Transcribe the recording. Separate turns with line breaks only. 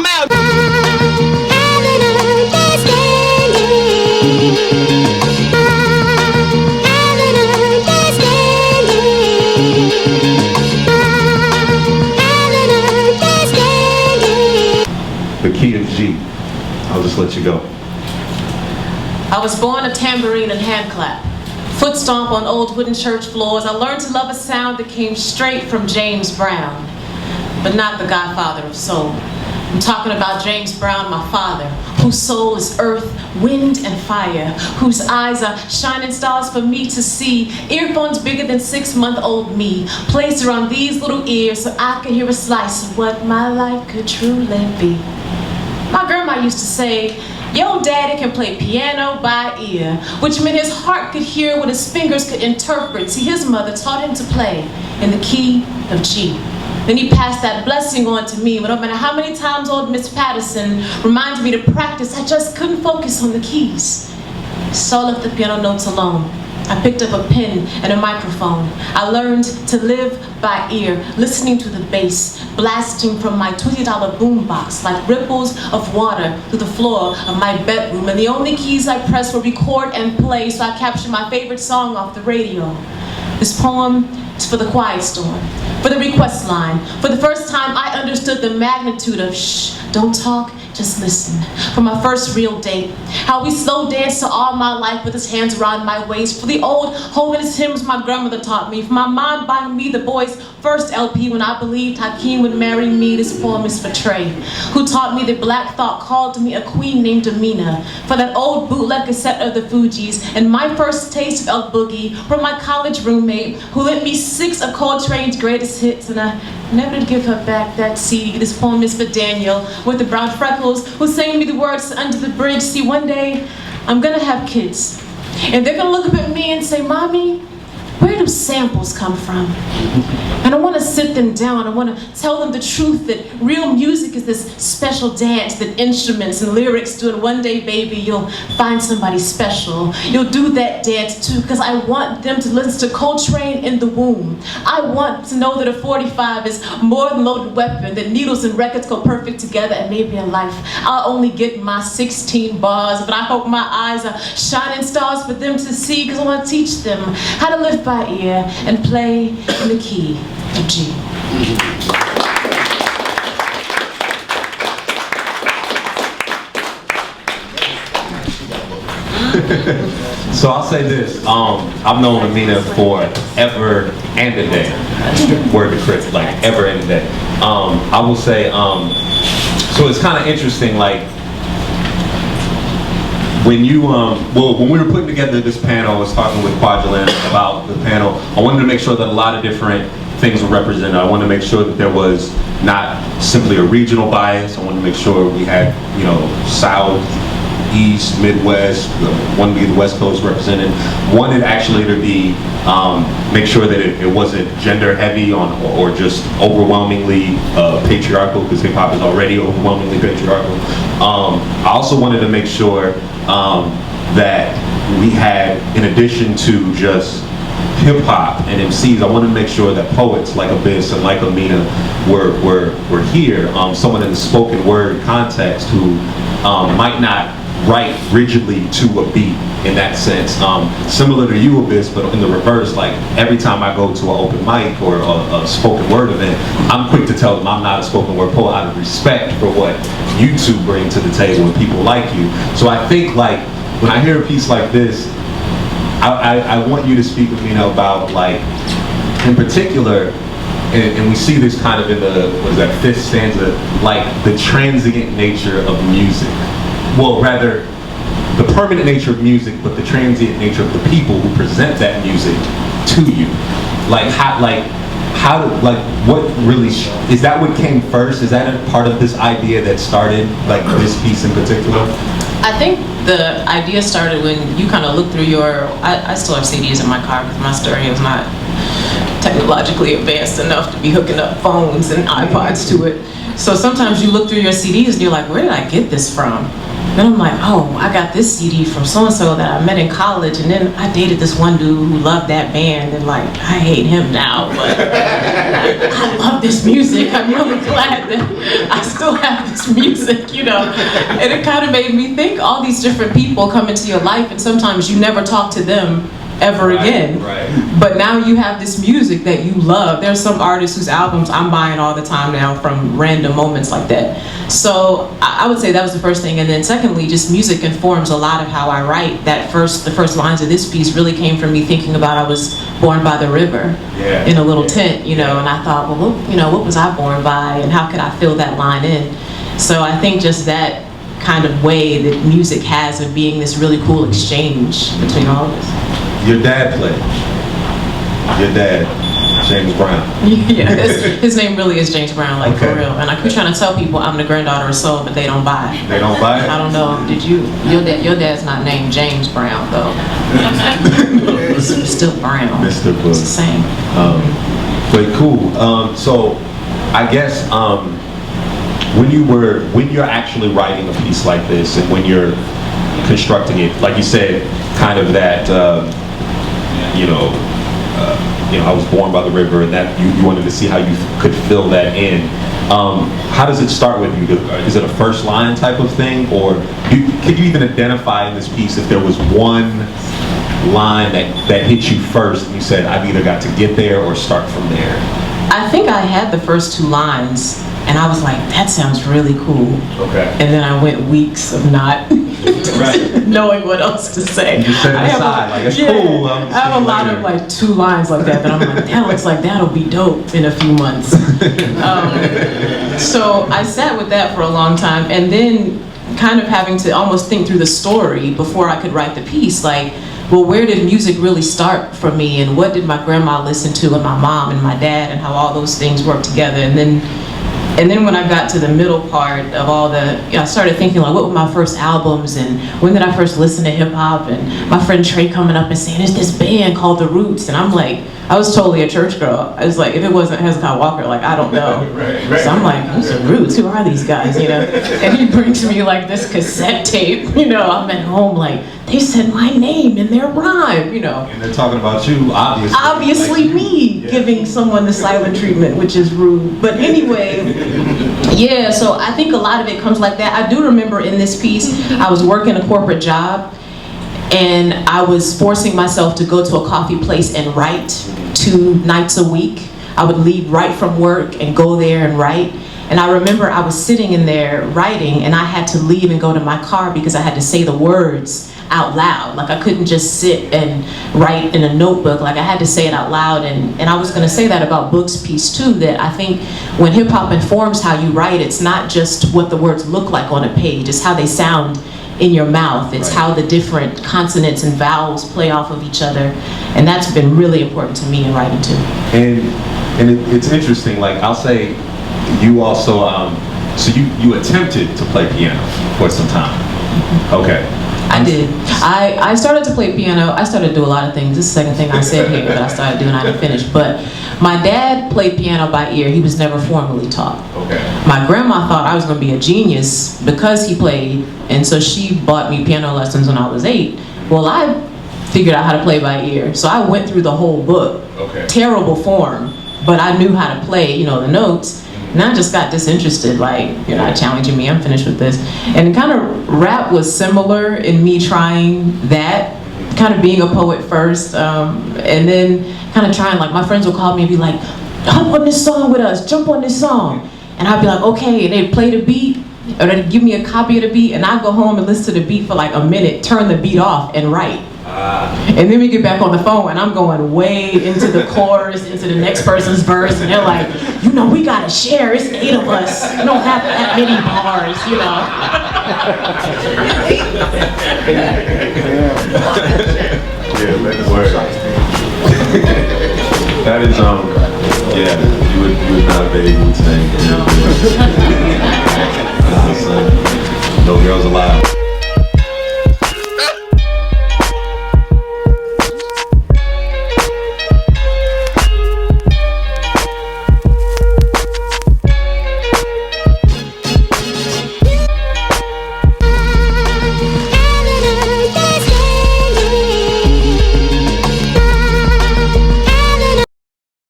my mouth.
The key of G. I'll just let you go.
I was born a tambourine and hand clap. Foot stomp on old wooden church floors. I learned to love a sound that came straight from James Brown, but not the godfather of soul. I'm talking about James Brown, my father, whose soul is earth, wind, and fire, whose eyes are shining stars for me to see, earphones bigger than 6-month-old me, placed around these little ears so I could hear a slice of what my life could truly be. My grandma used to say, "Yo, daddy can play piano by ear," which meant his heart could hear what his fingers could interpret. See, his mother taught him to play in the key of G. Then he passed that blessing on to me, but no matter how many times old Miss Patterson reminded me to practice, I just couldn't focus on the keys. So I left the piano notes alone. I picked up a pen and a microphone. I learned to live by ear, listening to the bass, blasting from my $20 boombox like ripples of water through the floor of my bedroom. And the only keys I pressed were record and play, so I captured my favorite song off the radio. This poem is for the quiet storm, for the request line. For the first time, I understood the magnitude of shh, don't talk, just listen. For my first real date, how we slow danced to All My Life with his hands around my waist. For the old holiness hymns my grandmother taught me. For my mom buying me the boys' first LP when I believed Hakeem would marry me. This poem is for Trey, who taught me that black thought called me a queen named Amena. For that old bootleg cassette of the Fugees and my first taste of El Boogie. For my college roommate who lent me 6 of Coltrane's greatest hits, and I never did give her back that CD. This poem is for Daniel with the brown freckles, who sang me the words Under the Bridge. See, one day I'm gonna have kids, and they're gonna look up at me and say, "Mommy, where do samples come from?" And I want to sit them down. I want to tell them the truth that real music is this special dance that instruments and lyrics do. And one day, baby, you'll find somebody special. You'll do that dance too, because I want them to listen to Coltrane in the womb. I want to know that a 45 is more than a loaded weapon, that needles and records go perfect together, and maybe in life I'll only get my 16 bars, but I hope my eyes are shining stars for them to see, because I want to teach them how to live by ear and play in the key of G.
So I'll say this, I've known Amena forever and a day. Word to Chris, like ever and a day. I will say, so it's kind of interesting, like, when you, when we were putting together this panel, I was talking with Quadralin about the panel. I wanted to make sure that a lot of different things were represented. I wanted to make sure that there was not simply a regional bias. I wanted to make sure we had, you know, South, East, Midwest, wanted to be the West Coast represented. Wanted actually to be, make sure that it wasn't gender heavy or just overwhelmingly patriarchal, because hip hop is already overwhelmingly patriarchal. I also wanted to make sure that we had, in addition to just hip hop and MCs, I wanted to make sure that poets like Abyss and like Amena were here. Someone in the spoken word context who might not write rigidly to a beat in that sense. Similar to you, Abyss, but in the reverse, like every time I go to an open mic or a spoken word event, I'm quick to tell them I'm not a spoken word poet out of respect for what you two bring to the table and people like you. So I think, like, when I hear a piece like this, I want you to speak with me now about, like, in particular, and we see this kind of in the, what is that, 5th stanza, like the transient nature of music. Well, rather, the permanent nature of music, but the transient nature of the people who present that music to you. Like, what really, is that what came first? Is that a part of this idea that started, like, this piece in particular?
I think the idea started when you kind of look through your, I still have CDs in my car because my stereo is not technologically advanced enough to be hooking up phones and iPods to it. So sometimes you look through your CDs and you're like, where did I get this from? Then I'm like, oh, I got this CD from so-and-so that I met in college, and then I dated this one dude who loved that band, and like, I hate him now, but I love this music. I'm really glad that I still have this music, you know. And it kind of made me think all these different people come into your life and sometimes you never talk to them ever again.
Right.
But now you have this music that you love. There's some artists whose albums I'm buying all the time now from random moments like that. So I would say that was the first thing. And then secondly, just music informs a lot of how I write. The first lines of this piece really came from me thinking about I was born by the river in a little tent, you know, and I thought, well, what was I born by and how could I fill that line in? So I think just that kind of way that music has of being this really cool exchange between all of us.
Your dad played. Your dad, James Brown.
Yeah, his name really is James Brown, like for real. And I keep trying to tell people I'm the granddaughter of soul, but they don't buy it.
They don't buy it?
I don't know. Did you? Your dad's not named James Brown though. It's still Brown.
Mr. Book.
It's the same.
But cool. So I guess when you're actually writing a piece like this and when you're constructing it, like you said, kind of that, I was born by the river, and that you wanted to see how you could fill that in. How does it start with you? Is it a first line type of thing, or could you even identify in this piece if there was one line that hit you first and you said, I've either got to get there or start from there?
I think I had the first two lines, and I was like, that sounds really cool.
Okay.
And then I went weeks of not knowing what else to say.
You just set it aside, like, it's cool.
I have a lot of like 2 lines like that I'm like, that looks like that'll be dope in a few months. So I sat with that for a long time, and then kind of having to almost think through the story before I could write the piece. Like, well, where did music really start for me, and what did my grandma listen to, and my mom and my dad, and how all those things work together. And then when I got to the middle part of all I started thinking like, what were my first albums, and when did I first listen to hip hop, and my friend Trey coming up and saying, there's this band called The Roots, and I'm like, I was totally a church girl. I was like, if it wasn't Hezekiah Walker, like, I don't know. Right. So I'm like, who's The Roots? Who are these guys, you know? And he brings me like this cassette tape, you know, I'm at home like, they said my name in their rhyme, you know.
And they're talking about you, obviously.
Obviously like me, giving someone the silent treatment, which is rude. But anyway, yeah, so I think a lot of it comes like that. I do remember in this piece, I was working a corporate job, and I was forcing myself to go to a coffee place and write 2 nights a week. I would leave right from work and go there and write. And I remember I was sitting in there writing, and I had to leave and go to my car because I had to say the words out loud. Like, I couldn't just sit and write in a notebook. Like, I had to say it out loud. And I was gonna say that about Book's piece too, that I think when hip hop informs how you write, it's not just what the words look like on a page, it's how they sound in your mouth. It's how the different consonants and vowels play off of each other. And that's been really important to me in writing too.
And it's interesting, like, I'll say, you also, so you attempted to play piano for some time. Okay.
I did. I started to play piano. I started to do a lot of things. This is the second thing I said here that I started doing, I didn't finish. But my dad played piano by ear. He was never formally taught.
Okay.
My grandma thought I was going to be a genius because he played, and so she bought me piano lessons when I was 8. Well, I figured out how to play by ear. So I went through the whole book.
Okay.
Terrible form, but I knew how to play, you know, the notes. And I just got disinterested, like, you're not challenging me, I'm finished with this. And kind of rap was similar in me trying that, kind of being a poet first, and then kind of trying, like, my friends would call me and be like, hop on this song with us, jump on this song. And I'd be like, okay, and they'd play the beat, or they'd give me a copy of the beat, and I'd go home and listen to the beat for like a minute, turn the beat off, and write. And then we get back on the phone, and I'm going way into the chorus, into the next person's verse, and they're like, you know, we gotta share, it's 8 of us. We don't have that many bars, you know.
Yeah, that's word. That is, yeah, you would not be able to sing. No girls allowed.